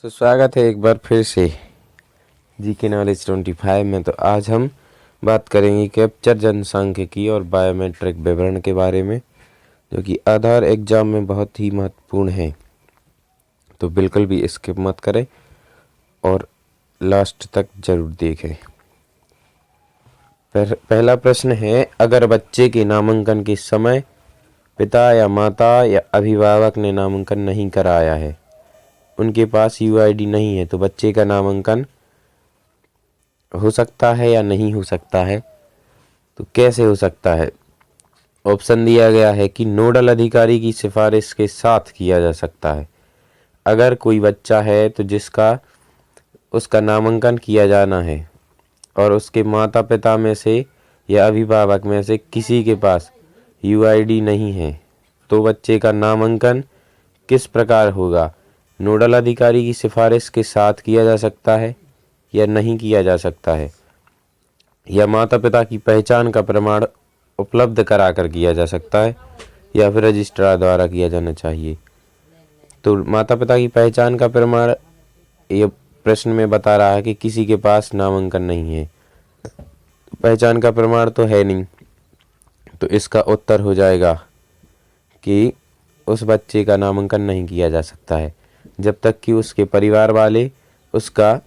तो स्वागत है एक बार फिर से जी के नॉलेज 25 में। तो आज हम बात करेंगे कैप्चर जनसांख्यिकी और बायोमेट्रिक विवरण के बारे में, जो कि आधार एग्जाम में बहुत ही महत्वपूर्ण है। तो बिल्कुल भी स्किप मत करें और लास्ट तक जरूर देखें। पहला प्रश्न है, अगर बच्चे के नामांकन के समय पिता या माता या अभिभावक ने नामांकन नहीं कराया है, उनके पास यूआईडी नहीं है, तो बच्चे का नामांकन हो सकता है या नहीं हो सकता है? तो कैसे हो सकता है? ऑप्शन दिया गया है कि नोडल अधिकारी की सिफारिश के साथ किया जा सकता है। अगर कोई बच्चा है तो जिसका उसका नामांकन किया जाना है और उसके माता पिता में से या अभिभावक में से किसी के पास यूआईडी नहीं है, तो बच्चे का नामांकन किस प्रकार होगा? नोडल अधिकारी की सिफारिश के साथ किया जा सकता है या नहीं किया जा सकता है, या माता पिता की पहचान का प्रमाण उपलब्ध कराकर किया जा सकता है, या फिर रजिस्ट्रार द्वारा किया जाना चाहिए। तो माता पिता की पहचान का प्रमाण ये प्रश्न में बता रहा है कि किसी के पास नामांकन नहीं है, पहचान का प्रमाण तो है नहीं, तो इसका उत्तर हो जाएगा कि उस बच्चे का नामांकन नहीं किया जा सकता है। जब तक कि उसके परिवार वाले उसका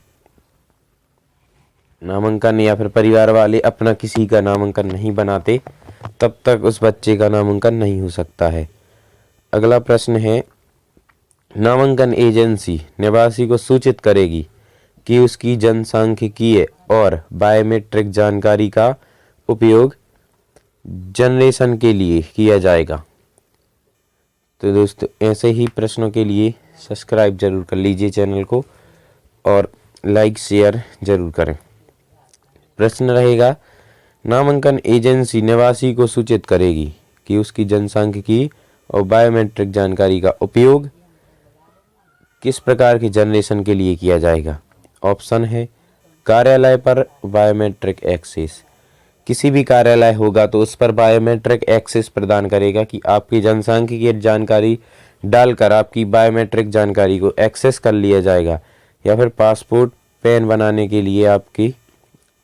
नामांकन या फिर परिवार वाले अपना किसी का नामांकन नहीं बनाते, तब तक उस बच्चे का नामांकन नहीं हो सकता है। अगला प्रश्न है, नामांकन एजेंसी निवासी को सूचित करेगी कि उसकी जनसांख्यिकीय और बायोमेट्रिक जानकारी का उपयोग जनरेशन के लिए किया जाएगा। तो दोस्तों, ऐसे ही प्रश्नों के लिए सब्सक्राइब जरूर कर लीजिए चैनल को और लाइक शेयर जरूर करें। प्रश्न रहेगा, नामांकन एजेंसी निवासी को सूचित करेगी कि उसकी जनसांख्यिकी और बायोमेट्रिक जानकारी का उपयोग किस प्रकार के जनरेशन के लिए किया जाएगा। ऑप्शन है, कार्यालय पर बायोमेट्रिक एक्सेस। किसी भी कार्यालय होगा तो उस पर बायोमेट्रिक एक्सेस प्रदान करेगा कि आपकी जनसांख्यिकीय जानकारी डालकर आपकी बायोमेट्रिक जानकारी को एक्सेस कर लिया जाएगा, या फिर पासपोर्ट पैन बनाने के लिए आपकी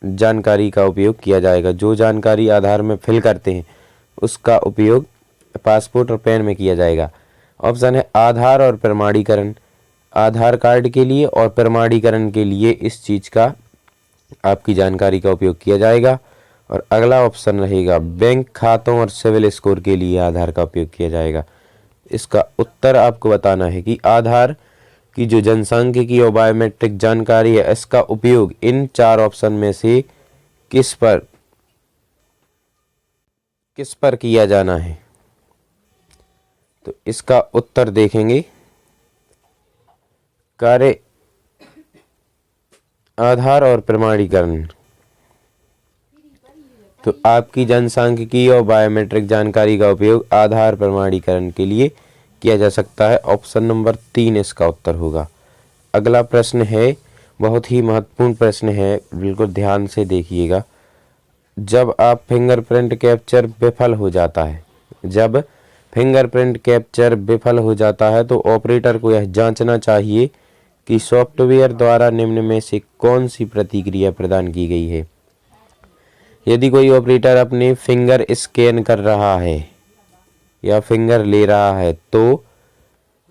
जानकारी का उपयोग किया जाएगा। जो जानकारी आधार में फिल करते हैं उसका उपयोग पासपोर्ट और पैन में किया जाएगा। ऑप्शन है, आधार और प्रमाणीकरण। आधार कार्ड के लिए और प्रमाणीकरण के लिए इस चीज़ का आपकी जानकारी का उपयोग किया जाएगा। और अगला ऑप्शन रहेगा, बैंक खातों और सिविल स्कोर के लिए आधार का उपयोग किया जाएगा। इसका उत्तर आपको बताना है कि आधार की जो जनसांख्यिकी और बायोमेट्रिक जानकारी है, इसका उपयोग इन चार ऑप्शन में से किस पर किया जाना है। तो इसका उत्तर देखेंगे, कार्य आधार और प्रमाणीकरण। तो आपकी जनसांख्यिकी और बायोमेट्रिक जानकारी का उपयोग आधार प्रमाणीकरण के लिए किया जा सकता है। ऑप्शन नंबर 3 इसका उत्तर होगा। अगला प्रश्न है, बहुत ही महत्वपूर्ण प्रश्न है, बिल्कुल ध्यान से देखिएगा। जब आप फिंगरप्रिंट कैप्चर विफल हो जाता है, जब फिंगरप्रिंट कैप्चर विफल हो जाता है तो ऑपरेटर को यह जांचना चाहिए कि सॉफ्टवेयर द्वारा निम्न में से कौन सी प्रतिक्रिया प्रदान की गई है। यदि कोई ऑपरेटर अपने फिंगर स्कैन कर रहा है या फिंगर ले रहा है तो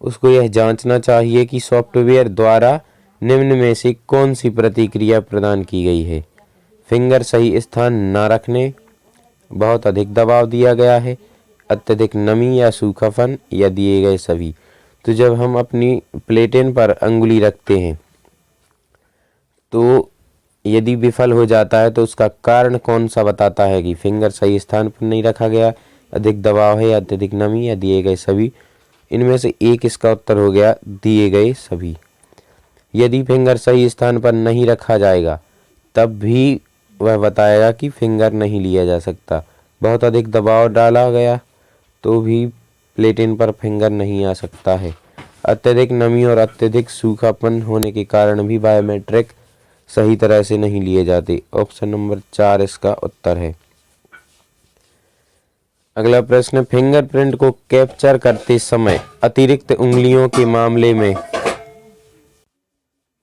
उसको यह जांचना चाहिए कि सॉफ्टवेयर द्वारा निम्न में से कौन सी प्रतिक्रिया प्रदान की गई है। फिंगर सही स्थान न रखने, बहुत अधिक दबाव दिया गया है, अत्यधिक नमी या सूखापन, या दिए गए सभी। तो जब हम अपनी प्लेटेन पर अंगुली रखते हैं तो यदि विफल हो जाता है तो उसका कारण कौन सा बताता है कि फिंगर सही स्थान पर नहीं रखा गया, अधिक दबाव है, अत्यधिक नमी, या दिए गए सभी। इनमें से एक इसका उत्तर हो गया दिए गए सभी। यदि फिंगर सही स्थान पर नहीं रखा जाएगा तब भी वह बताएगा कि फिंगर नहीं लिया जा सकता। बहुत अधिक दबाव डाला गया तो भी प्लेटेन पर फिंगर नहीं आ सकता है। अत्यधिक नमी और अत्यधिक सूखापन होने के कारण भी बायोमेट्रिक सही तरह से नहीं लिए जाते। ऑप्शन नंबर 4 इसका उत्तर है। अगला प्रश्न, फिंगरप्रिंट को कैप्चर करते समय अतिरिक्त उंगलियों के मामले में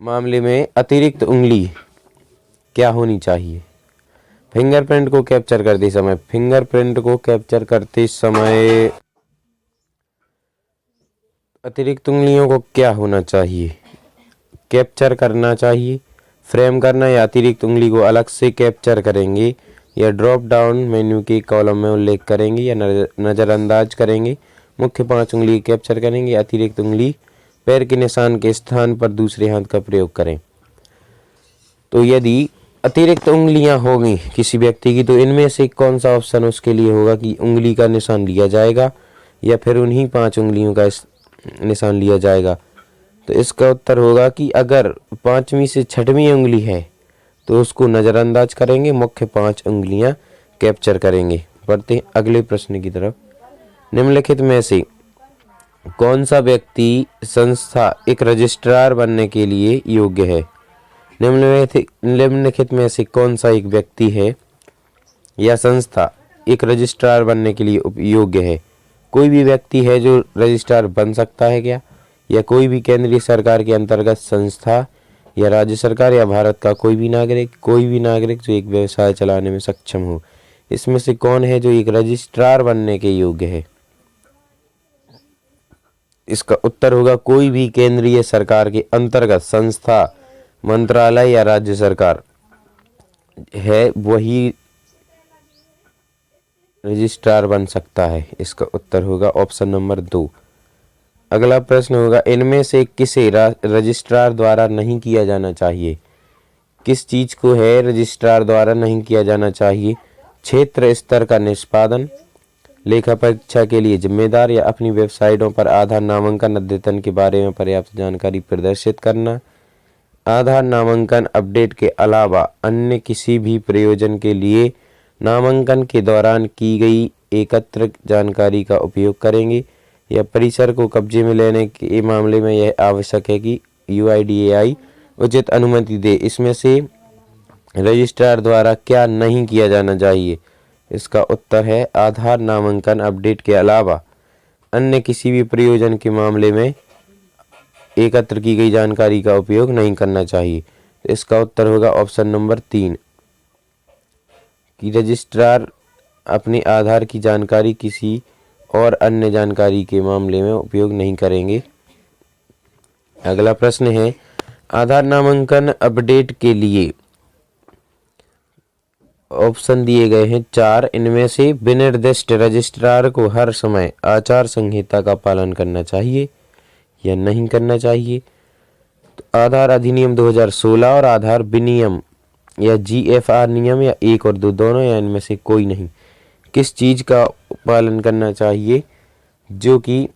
मामले में अतिरिक्त उंगली क्या होनी चाहिए? फिंगरप्रिंट को कैप्चर करते समय अतिरिक्त उंगलियों को क्या होना चाहिए? कैप्चर करना चाहिए, फ्रेम करना, या अतिरिक्त उंगली को अलग से कैप्चर करेंगे, या ड्रॉप डाउन मेन्यू के कॉलम में उल्लेख करेंगे, या नज़रअंदाज करेंगे। मुख्य 5 उंगली कैप्चर करेंगे, अतिरिक्त उंगली पैर के निशान के स्थान पर दूसरे हाथ का प्रयोग करें। तो यदि अतिरिक्त उंगलियां होंगी किसी व्यक्ति की, तो इनमें से कौन सा ऑप्शन उसके लिए होगा कि उंगली का निशान लिया जाएगा या फिर उन्हीं 5 उंगलियों का निशान लिया जाएगा? तो इसका उत्तर होगा कि अगर 5वीं से 6वीं उंगली है तो उसको नज़रअंदाज करेंगे, मुख्य 5 उंगलियां कैप्चर करेंगे। बढ़ते हैं अगले प्रश्न की तरफ। निम्नलिखित में से कौन सा व्यक्ति संस्था एक रजिस्ट्रार बनने के लिए योग्य है? निम्नलिखित में से कौन सा एक व्यक्ति है या संस्था एक रजिस्ट्रार बनने के लिए योग्य है? कोई भी व्यक्ति है जो रजिस्ट्रार बन सकता है क्या? या कोई भी केंद्रीय सरकार के अंतर्गत संस्था, या राज्य सरकार, या भारत का कोई भी नागरिक जो एक व्यवसाय चलाने में सक्षम हो? इसमें से कौन है जो एक रजिस्ट्रार बनने के योग्य है? इसका उत्तर होगा कोई भी केंद्रीय सरकार के अंतर्गत संस्था, मंत्रालय या राज्य सरकार है वही रजिस्ट्रार बन सकता है। इसका उत्तर होगा ऑप्शन नंबर 2। अगला प्रश्न होगा, इनमें से किसे रजिस्ट्रार द्वारा नहीं किया जाना चाहिए? किस चीज को है रजिस्ट्रार द्वारा नहीं किया जाना चाहिए? क्षेत्र स्तर का निष्पादन, लेखा परीक्षा के लिए जिम्मेदार, या अपनी वेबसाइटों पर आधार नामांकन अद्यतन के बारे में पर्याप्त जानकारी प्रदर्शित करना, आधार नामांकन अपडेट के अलावा अन्य किसी भी प्रयोजन के लिए नामांकन के दौरान की गई एकत्र जानकारी का उपयोग करेंगे, या परिसर को कब्जे में लेने के मामले में यह आवश्यक है कि UIDAI उचित अनुमति दे। इसमें से रजिस्ट्रार द्वारा क्या नहीं किया जाना चाहिए? इसका उत्तर है आधार नामांकन अपडेट के अलावा अन्य किसी भी प्रयोजन के मामले में एकत्र की गई जानकारी का उपयोग नहीं करना चाहिए। तो इसका उत्तर होगा ऑप्शन नंबर 3 कि रजिस्ट्रार अपने आधार की जानकारी किसी और अन्य जानकारी के मामले में उपयोग नहीं करेंगे। अगला प्रश्न है, आधार नामांकन अपडेट के लिए ऑप्शन दिए गए हैं 4। इनमें से विनिर्दिष्ट रजिस्ट्रार को हर समय आचार संहिता का पालन करना चाहिए या नहीं करना चाहिए? तो आधार अधिनियम 2016 और आधार विनियम या GFR नियम, या 1 और 2 दोनों, या इनमें से कोई नहीं? किस चीज का पालन करना चाहिए जो कि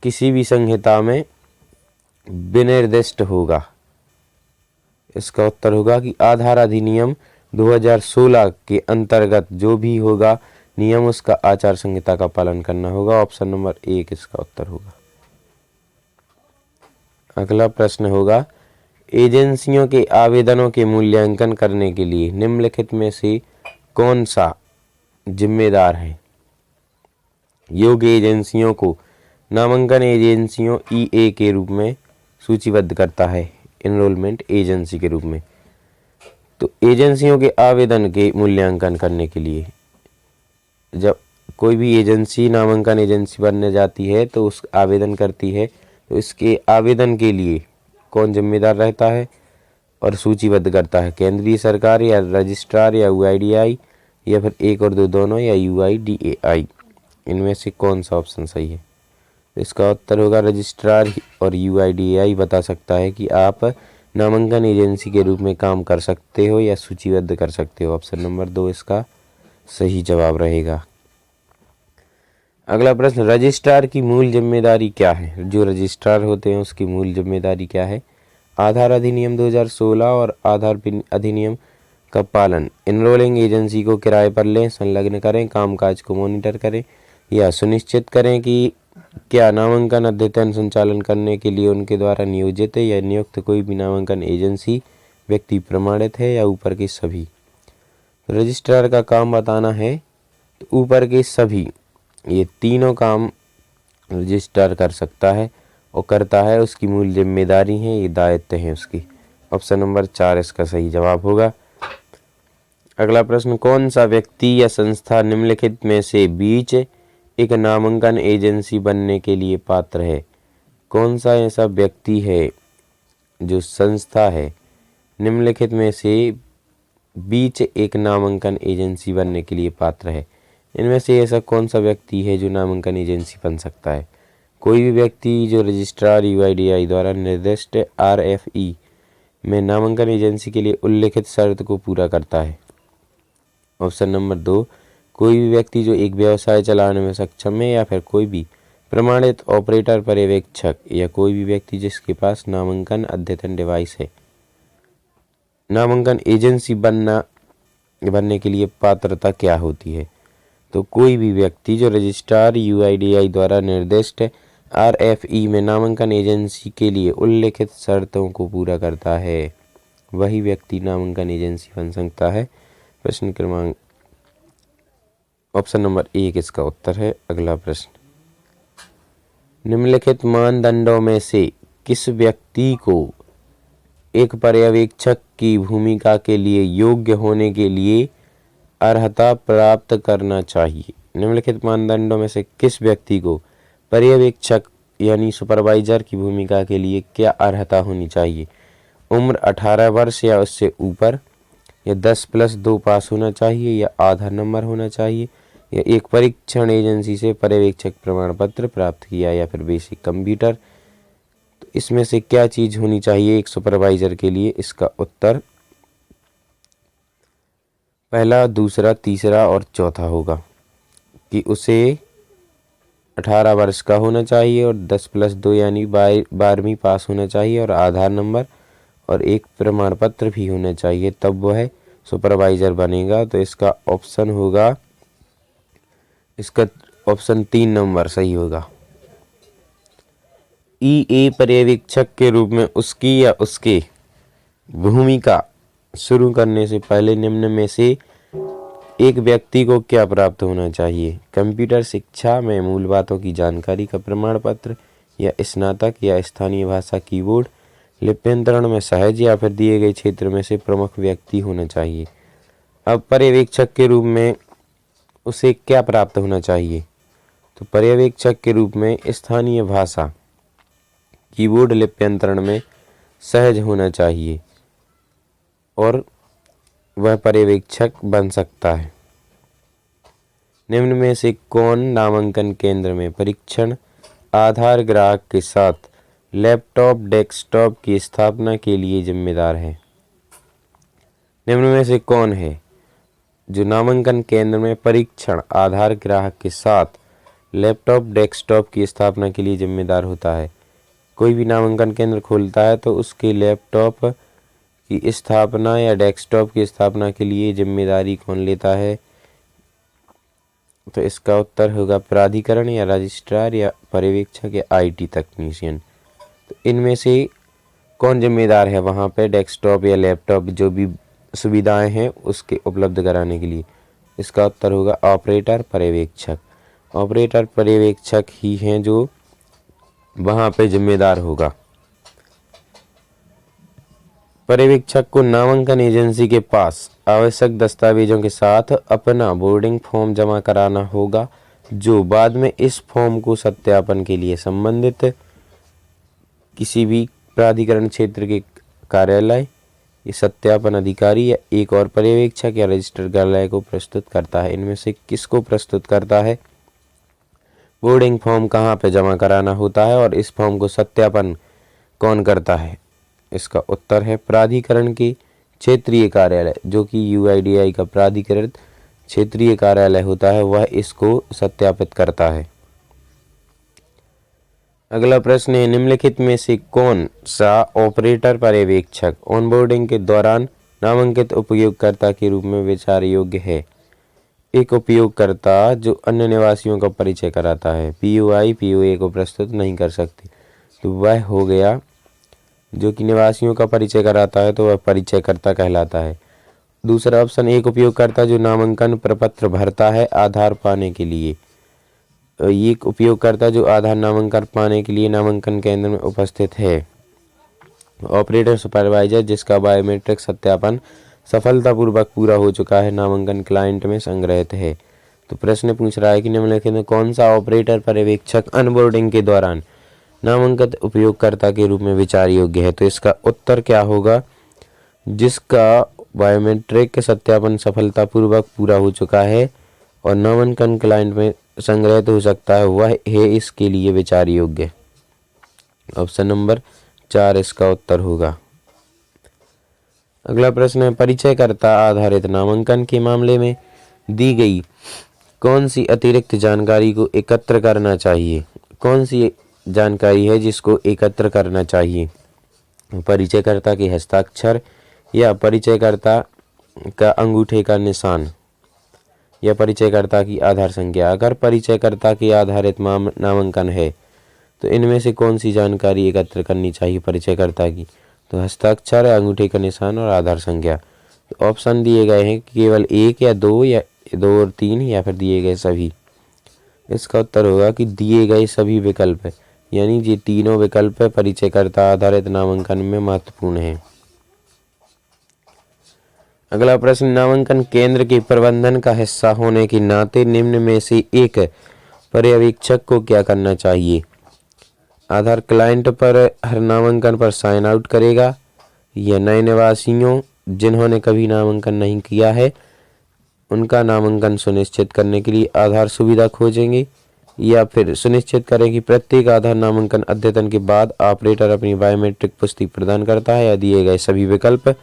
किसी भी संहिता में विनिर्दिष्ट होगा? इसका उत्तर होगा कि आधार अधिनियम 2016 के अंतर्गत जो भी होगा नियम, उसका आचार संहिता का पालन करना होगा। ऑप्शन नंबर 1 इसका उत्तर होगा। अगला प्रश्न होगा, एजेंसियों के आवेदनों के मूल्यांकन करने के लिए निम्नलिखित में से कौन सा जिम्मेदार है? योग्य एजेंसियों को नामांकन एजेंसियों EA के रूप में सूचीबद्ध करता है, एनरोलमेंट एजेंसी के रूप में। तो एजेंसियों के आवेदन के मूल्यांकन करने के लिए जब कोई भी एजेंसी नामांकन एजेंसी बनने जाती है तो उस आवेदन करती है, तो इसके आवेदन के लिए कौन जिम्मेदार रहता है और सूचीबद्ध करता है? केंद्रीय सरकार, या रजिस्ट्रार, या UIDAI, या फिर 1 और 2 दोनों, या UIDAI? इनमें से कौन सा ऑप्शन सही है? इसका उत्तर होगा रजिस्ट्रार और UIDAI बता सकता है कि आप नामांकन एजेंसी के रूप में काम कर सकते हो या सूचीबद्ध कर सकते हो। ऑप्शन नंबर 2 इसका सही जवाब रहेगा। अगला प्रश्न, रजिस्ट्रार की मूल जिम्मेदारी क्या है? जो रजिस्ट्रार होते हैं उसकी मूल जिम्मेदारी क्या है? आधार अधिनियम 2016 और आधार अधिनियम का पालन, एनरोलिंग एजेंसी को किराए पर लें, संलग्न करें, कामकाज को मॉनिटर करें, या सुनिश्चित करें कि क्या नामांकन अद्यतन संचालन करने के लिए उनके द्वारा नियोजित या नियुक्त कोई भी नामांकन एजेंसी व्यक्ति प्रमाणित है, या ऊपर के सभी? रजिस्ट्रार का काम बताना है, तो ऊपर के सभी ये तीनों काम रजिस्ट्रार कर सकता है। और करता है उसकी मूल जिम्मेदारी है, ये दायित्व है उसकी। ऑप्शन नंबर 4 इसका सही जवाब होगा। अगला प्रश्न, कौन सा व्यक्ति या संस्था निम्नलिखित में से बीच एक नामांकन एजेंसी बनने के लिए पात्र है? कौन सा ऐसा व्यक्ति है जो संस्था है निम्नलिखित में से बीच एक नामांकन एजेंसी बनने के लिए पात्र है? इनमें से ऐसा कौन सा व्यक्ति है जो नामांकन एजेंसी बन सकता है? कोई भी व्यक्ति जो रजिस्ट्रार UIDAI द्वारा निर्दिष्ट RFE में नामांकन एजेंसी के लिए उल्लिखित शर्त को पूरा करता है। ऑप्शन नंबर 2, कोई भी व्यक्ति जो एक व्यवसाय चलाने में सक्षम है, या फिर कोई भी प्रमाणित ऑपरेटर पर्यवेक्षक, या कोई भी व्यक्ति जिसके पास नामांकन अद्यतन डिवाइस है। नामांकन एजेंसी बनने के लिए पात्रता क्या होती है? तो कोई भी व्यक्ति जो रजिस्ट्रार UIDAI द्वारा निर्दिष्ट RFE में नामांकन एजेंसी के लिए उल्लिखित शर्तों को पूरा करता है, वही व्यक्ति नामांकन एजेंसी बन सकता है। प्रश्न क्रमांक ऑप्शन नंबर 1 इसका उत्तर है। अगला प्रश्न, निम्नलिखित मानदंडों में से किस व्यक्ति को एक पर्यवेक्षक की भूमिका के लिए योग्य होने के लिए अर्हता प्राप्त करना चाहिए? निम्नलिखित मानदंडों में से किस व्यक्ति को पर्यवेक्षक यानी सुपरवाइजर की भूमिका के लिए क्या अर्हता होनी चाहिए? उम्र 18 वर्ष या उससे ऊपर, या 10+2 पास होना चाहिए, या आधार नंबर होना चाहिए, या एक परीक्षण एजेंसी से पर्यवेक्षक प्रमाण पत्र प्राप्त किया, या फिर बेसिक कंप्यूटर। तो इसमें से क्या चीज़ होनी चाहिए एक सुपरवाइजर के लिए? इसका उत्तर पहला, दूसरा, तीसरा और चौथा होगा कि उसे 18 वर्ष का होना चाहिए और 10+2 यानी 12वीं पास होना चाहिए, और आधार नंबर और एक प्रमाण पत्र भी होना चाहिए, तब वह सुपरवाइजर बनेगा। तो इसका ऑप्शन होगा, इसका ऑप्शन 3 नंबर सही होगा। EA पर्यवेक्षक के रूप में उसकी या उसके भूमिका शुरू करने से पहले निम्न में से एक व्यक्ति को क्या प्राप्त होना चाहिए? कंप्यूटर शिक्षा में मूल बातों की जानकारी का प्रमाण पत्र, या स्नातक, या स्थानीय भाषा कीबोर्ड लिप्यंतरण में सहज, या फिर दिए गए क्षेत्र में से प्रमुख व्यक्ति होना चाहिए। अब पर्यवेक्षक के रूप में उसे क्या प्राप्त होना चाहिए? तो पर्यवेक्षक के रूप में स्थानीय भाषा कीबोर्ड लिप्यंतरण में सहज होना चाहिए और वह पर्यवेक्षक बन सकता है। निम्न में से कौन नामांकन केंद्र में परीक्षण आधार ग्राहक के साथ लैपटॉप डेस्कटॉप की स्थापना के लिए जिम्मेदार है? निम्न में से कौन है जो नामांकन केंद्र में परीक्षण आधार ग्राहक के साथ लैपटॉप डेस्कटॉप की स्थापना के लिए जिम्मेदार होता है? कोई भी नामांकन केंद्र खोलता है तो उसके लैपटॉप की स्थापना या डेस्कटॉप की स्थापना के लिए जिम्मेदारी कौन लेता है? तो इसका उत्तर होगा प्राधिकरण, या रजिस्ट्रार, या पर्यवेक्षक, या IT तकनीशियन। तो इनमें से कौन जिम्मेदार है वहाँ पे डेस्कटॉप या लैपटॉप जो भी सुविधाएं हैं उसके उपलब्ध कराने के लिए? इसका उत्तर होगा ऑपरेटर पर्यवेक्षक। ऑपरेटर पर्यवेक्षक ही हैं जो वहाँ पे जिम्मेदार होगा। पर्यवेक्षक को नामांकन एजेंसी के पास आवश्यक दस्तावेजों के साथ अपना बोर्डिंग फॉर्म जमा कराना होगा, जो बाद में इस फॉर्म को सत्यापन के लिए संबंधित किसी भी प्राधिकरण क्षेत्र के कार्यालय, ये सत्यापन अधिकारी, या एक और पर्यवेक्षक या रजिस्टर कार्यालय को प्रस्तुत करता है। इनमें से किसको प्रस्तुत करता है? बोर्डिंग फॉर्म कहाँ पे जमा कराना होता है और इस फॉर्म को सत्यापन कौन करता है? इसका उत्तर है प्राधिकरण के क्षेत्रीय कार्यालय, जो कि UIDAI का प्राधिकृत क्षेत्रीय कार्यालय होता है, वह इसको सत्यापित करता है। अगला प्रश्न है, निम्नलिखित में से कौन सा ऑपरेटर पर्यवेक्षक ऑनबोर्डिंग के दौरान नामांकित उपयोगकर्ता के रूप में विचार योग्य है? एक उपयोगकर्ता जो अन्य निवासियों का परिचय कराता है। POI POA को प्रस्तुत नहीं कर सकती, तो वह हो गया जो कि निवासियों का परिचय कराता है, तो वह परिचयकर्ता कहलाता है। दूसरा ऑप्शन, एक उपयोगकर्ता जो नामांकन प्रपत्र भरता है आधार पाने के लिए। ये उपयोगकर्ता जो आधार नामांकन पाने के लिए नामांकन केंद्र में उपस्थित है। ऑपरेटर सुपरवाइजर जिसका बायोमेट्रिक सत्यापन सफलतापूर्वक पूरा हो चुका है, नामांकन क्लाइंट में संग्रहित है। तो प्रश्न पूछ रहा है कि निम्नलिखित में कौन सा ऑपरेटर पर्यवेक्षक अनबोर्डिंग के दौरान नामांकित उपयोगकर्ता के रूप में विचार योग्य है। तो इसका उत्तर क्या होगा? जिसका बायोमेट्रिक सत्यापन सफलतापूर्वक पूरा हो चुका है और नामांकन क्लाइंट में संग्रहित हो सकता है, वह है इसके लिए विचार योग्य। ऑप्शन नंबर 4 इसका उत्तर होगा। अगला प्रश्न है, परिचयकर्ता आधारित नामांकन के मामले में दी गई कौन सी अतिरिक्त जानकारी को एकत्र करना चाहिए? कौन सी जानकारी है जिसको एकत्र करना चाहिए? परिचयकर्ता के हस्ताक्षर या परिचयकर्ता का अंगूठे का निशान या परिचयकर्ता की आधार संख्या। अगर परिचयकर्ता के आधारित नामांकन है तो इनमें से कौन सी जानकारी एकत्र करनी चाहिए परिचयकर्ता की? तो हस्ताक्षर, अंगूठे का निशान और आधार संख्या। तो ऑप्शन दिए गए हैं केवल 1 या 2 या 2 और 3 या फिर दिए गए सभी। इसका उत्तर होगा कि दिए गए सभी विकल्प है, यानी ये तीनों विकल्प परिचयकर्ता आधारित नामांकन में महत्वपूर्ण है। अगला प्रश्न, नामांकन केंद्र के प्रबंधन का हिस्सा होने के नाते निम्न में से एक पर्यवेक्षक को क्या करना चाहिए? आधार क्लाइंट पर हर नामांकन पर साइन आउट करेगा या नए निवासियों जिन्होंने कभी नामांकन नहीं किया है उनका नामांकन सुनिश्चित करने के लिए आधार सुविधा खोजेंगे, या फिर सुनिश्चित करें कि प्रत्येक आधार नामांकन अद्यतन के बाद ऑपरेटर अपनी बायोमेट्रिक पुष्टि प्रदान करता है, या दिए गए सभी विकल्प।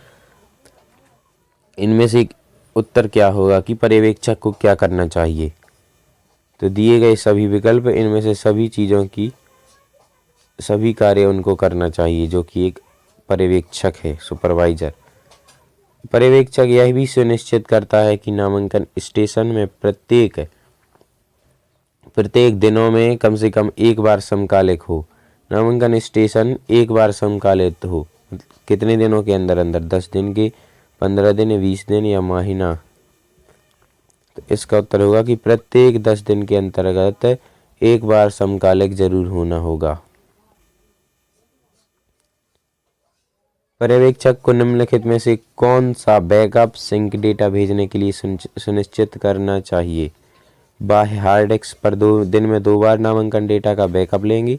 इनमें से उत्तर क्या होगा कि पर्यवेक्षक को क्या करना चाहिए? तो दिए गए सभी विकल्प, इनमें से सभी चीज़ों की सभी कार्य उनको करना चाहिए जो कि एक पर्यवेक्षक है, सुपरवाइजर। पर्यवेक्षक यह भी सुनिश्चित करता है कि नामांकन स्टेशन में प्रत्येक दिनों में कम से कम एक बार समकालिक हो। नामांकन स्टेशन एक बार समकालित हो। कितने दिनों के अंदर? 10 दिन के, 15 दिन, 20 दिन या महीना? तो इसका उत्तर होगा कि प्रत्येक 10 दिन के अंतर्गत एक बार समकालिक जरूर होना होगा। पर्यवेक्षक को निम्नलिखित में से कौन सा बैकअप सिंक डेटा भेजने के लिए सुनिश्चित करना चाहिए? बाह्य हार्ड डिस्क पर दिन में 2 बार नामांकन डेटा का बैकअप लेंगे,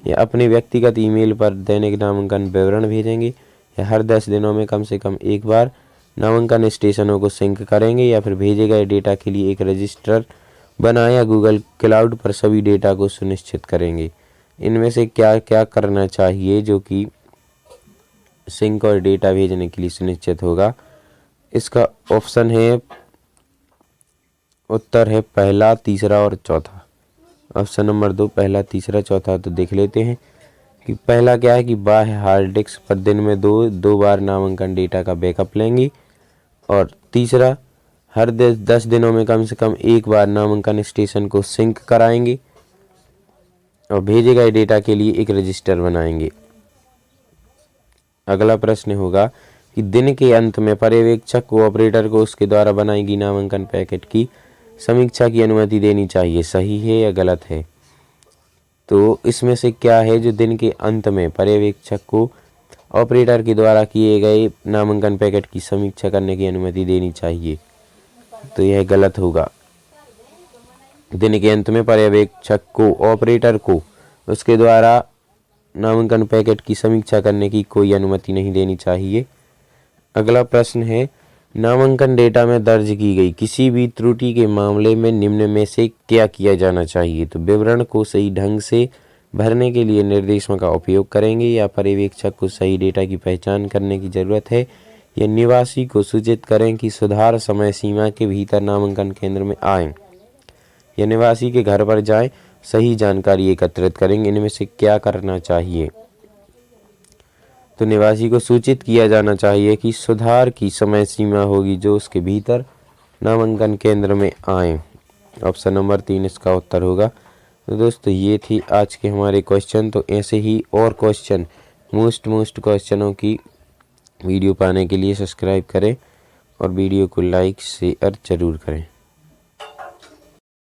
या अपने व्यक्तिगत ईमेल पर दैनिक नामांकन विवरण भेजेंगे, या हर 10 दिनों में कम से कम एक बार नामांकन स्टेशनों को सिंक करेंगे, या फिर भेजे गए डेटा के लिए एक रजिस्टर बनाया गूगल क्लाउड पर सभी डेटा को सुनिश्चित करेंगे। इनमें से क्या क्या करना चाहिए जो कि सिंक और डेटा भेजने के लिए सुनिश्चित होगा? इसका ऑप्शन है, उत्तर है पहला, तीसरा और चौथा। ऑप्शन नंबर 2 पहला, तीसरा, चौथा। तो देख लेते हैं कि पहला क्या है कि बाह्य हार्ड डिस्क पर दिन में दो बार नामांकन डेटा का बैकअप लेंगी, और तीसरा हर 10 दिनों में कम से कम एक बार नामांकन स्टेशन को सिंक कराएंगे और भेजे गए डेटा के लिए एक रजिस्टर बनाएंगे। अगला प्रश्न होगा कि दिन के अंत में पर्यवेक्षक को ऑपरेटर को उसके द्वारा बनाई गई नामांकन पैकेट की समीक्षा की अनुमति देनी चाहिए। सही है या गलत है? तो इसमें से क्या है जो दिन के अंत में पर्यवेक्षक को ऑपरेटर के द्वारा किए गए नामांकन पैकेट की समीक्षा करने की अनुमति देनी चाहिए? तो यह गलत होगा। दिन के अंत में पर्यवेक्षक को ऑपरेटर को उसके द्वारा नामांकन पैकेट की समीक्षा करने की कोई अनुमति नहीं देनी चाहिए। अगला प्रश्न है, नामांकन डेटा में दर्ज की गई किसी भी त्रुटि के मामले में निम्न में से क्या किया जाना चाहिए? तो विवरण को सही ढंग से भरने के लिए निर्देशों का उपयोग करेंगे, या पर्यवेक्षक को सही डेटा की पहचान करने की जरूरत है, या निवासी को सूचित करें कि सुधार समय सीमा के भीतर नामांकन केंद्र में आएं, या निवासी के घर पर जाएं, सही जानकारी एकत्रित करेंगे। इनमें से क्या करना चाहिए? तो निवासी को सूचित किया जाना चाहिए कि सुधार की समय सीमा होगी जो उसके भीतर नामांकन केंद्र में आए। ऑप्शन नंबर 3 इसका उत्तर होगा। तो दोस्तों ये थी आज के हमारे क्वेश्चन। तो ऐसे ही और क्वेश्चन मोस्ट क्वेश्चनों की वीडियो पाने के लिए सब्सक्राइब करें और वीडियो को लाइक शेयर जरूर करें।